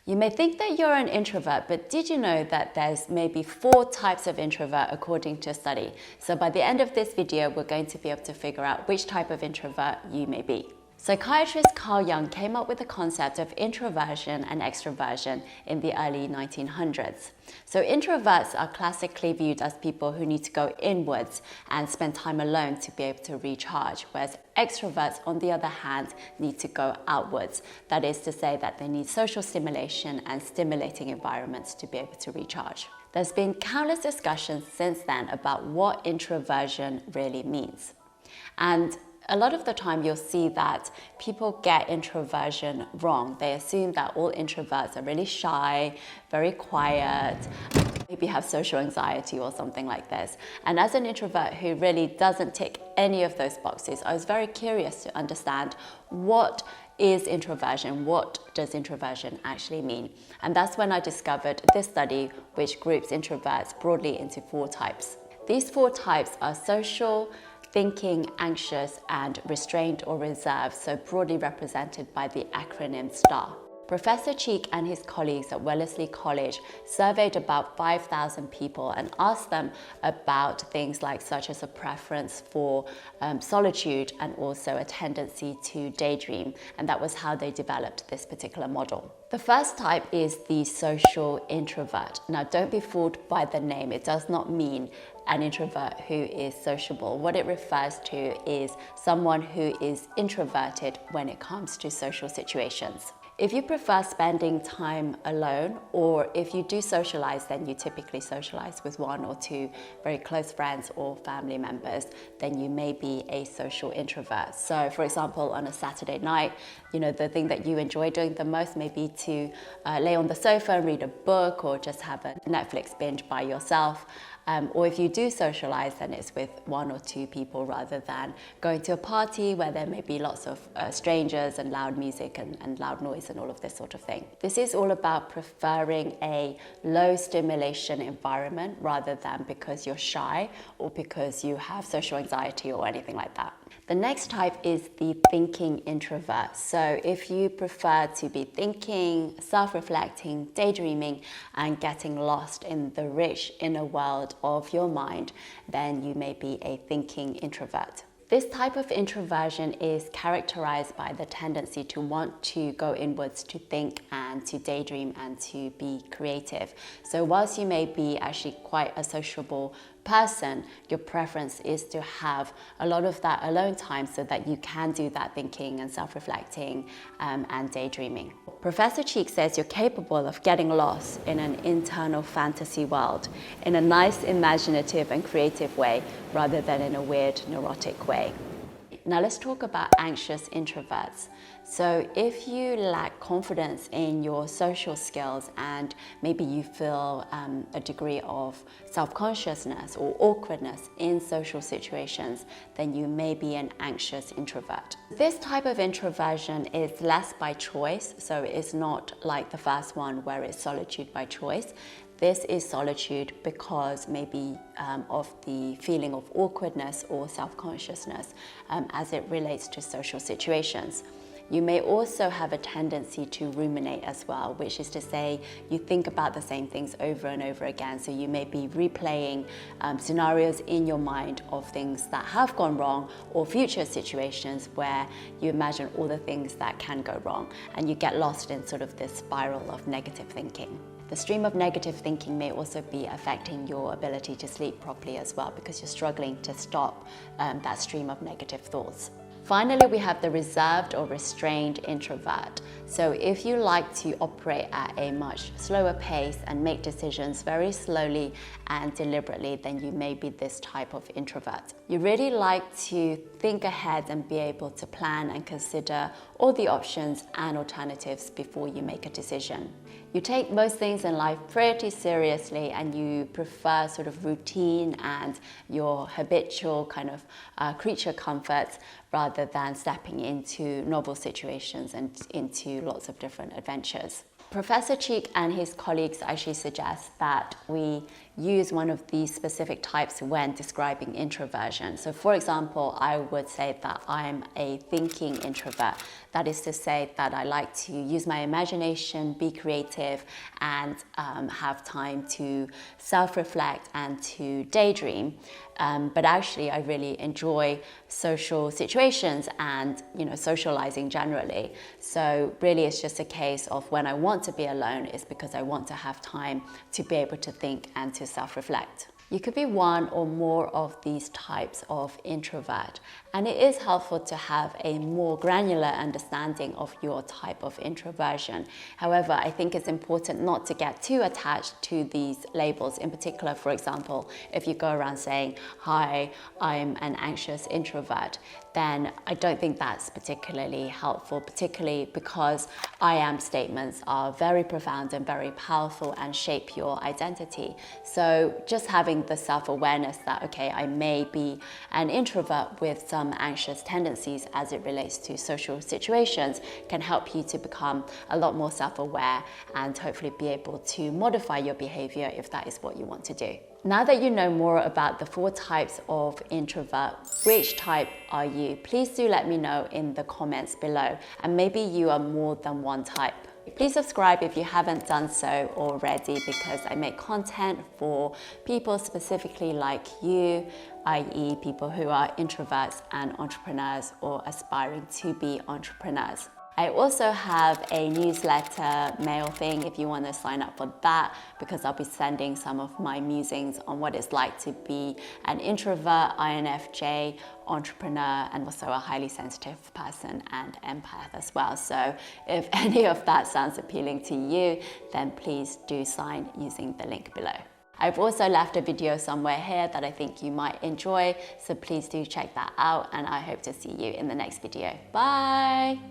You may think that you're an introvert, but did you know that there's maybe 4 types of introvert according to a study? So by the end of this video, we're going to be able to figure out which type of introvert you may be. Psychiatrist Carl Jung came up with the concept of introversion and extroversion in the early 1900s. So introverts are classically viewed as people who need to go inwards and spend time alone to be able to recharge, whereas extroverts, on the other hand, need to go outwards. That is to say that they need social stimulation and stimulating environments to be able to recharge. There's been countless discussions since then about what introversion really means. And a lot of the time you'll see that people get introversion wrong. They assume that all introverts are really shy, very quiet, maybe have social anxiety or something like this. And as an introvert who really doesn't tick any of those boxes, I was very curious to understand what is introversion, what does introversion actually mean? And that's when I discovered this study which groups introverts broadly into 4 types. These 4 types are social, thinking, anxious, and restrained or reserved, so broadly represented by the acronym STAR. Professor Cheek and his colleagues at Wellesley College surveyed about 5,000 people and asked them about things like such as a preference for solitude and also a tendency to daydream, and that was how they developed this particular model. The first type is the social introvert. Now, don't be fooled by the name. It does not mean an introvert who is sociable. What it refers to is someone who is introverted when it comes to social situations. If you prefer spending time alone, or if you do socialize, then you typically socialize with 1 or 2 very close friends or family members, then you may be a social introvert. So for example, on a Saturday night, the thing that you enjoy doing the most may be to lay on the sofa and read a book, or just have a Netflix binge by yourself. Or if you do socialize, then it's with 1 or 2 people rather than going to a party where there may be lots of strangers and loud music and loud noise and all of this sort of thing. This is all about preferring a low stimulation environment rather than because you're shy or because you have social anxiety or anything like that. The next type is the thinking introvert. So if you prefer to be thinking, self-reflecting, daydreaming, and getting lost in the rich inner world of your mind, then you may be a thinking introvert. This type of introversion is characterized by the tendency to want to go inwards, to think and to daydream and to be creative. So whilst you may be actually quite a sociable person, your preference is to have a lot of that alone time so that you can do that thinking and self-reflecting and daydreaming. Professor Cheek says you're capable of getting lost in an internal fantasy world in a nice, imaginative and creative way rather than in a weird, neurotic way. Now let's talk about anxious introverts. So if you lack confidence in your social skills and maybe you feel a degree of self-consciousness or awkwardness in social situations, then you may be an anxious introvert. This type of introversion is less by choice, so it's not like the first one where it's solitude by choice. This is solitude because maybe of the feeling of awkwardness or self-consciousness as it relates to social situations. You may also have a tendency to ruminate as well, which is to say you think about the same things over and over again. So you may be replaying scenarios in your mind of things that have gone wrong or future situations where you imagine all the things that can go wrong, and you get lost in sort of this spiral of negative thinking. The stream of negative thinking may also be affecting your ability to sleep properly as well, because you're struggling to stop that stream of negative thoughts. Finally, we have the reserved or restrained introvert. So if you like to operate at a much slower pace and make decisions very slowly and deliberately, then you may be this type of introvert. You really like to think ahead and be able to plan and consider all the options and alternatives before you make a decision. You take most things in life pretty seriously, and you prefer sort of routine and your habitual kind of creature comforts rather than stepping into novel situations and into lots of different adventures. Professor Cheek and his colleagues actually suggest that we use one of these specific types when describing introversion. So for example, I would say that I'm a thinking introvert. That is to say that I like to use my imagination, be creative, and have time to self-reflect and to daydream. But actually, I really enjoy social situations and socializing generally. So really, it's just a case of when I want to be alone, it's because I want to have time to be able to think and to self-reflect. You could be one or more of these types of introvert, and it is helpful to have a more granular understanding of your type of introversion. However, I think it's important not to get too attached to these labels. In particular, for example, if you go around saying, "Hi, I'm an anxious introvert," then I don't think that's particularly helpful, particularly because I am statements are very profound and very powerful and shape your identity. So just having the self-awareness that, okay, I may be an introvert with some anxious tendencies as it relates to social situations can help you to become a lot more self-aware and hopefully be able to modify your behavior if that is what you want to do. Now that you know more about the 4 types of introvert, which type are you? Please do let me know in the comments below, and maybe you are more than one type. Please subscribe if you haven't done so already, because I make content for people specifically like you, i.e. people who are introverts and entrepreneurs or aspiring to be entrepreneurs. I also have a newsletter mail thing if you want to sign up for that, because I'll be sending some of my musings on what it's like to be an introvert, INFJ, entrepreneur, and also a highly sensitive person and empath as well. So if any of that sounds appealing to you, then please do sign using the link below. I've also left a video somewhere here that I think you might enjoy, so please do check that out, and I hope to see you in the next video. Bye!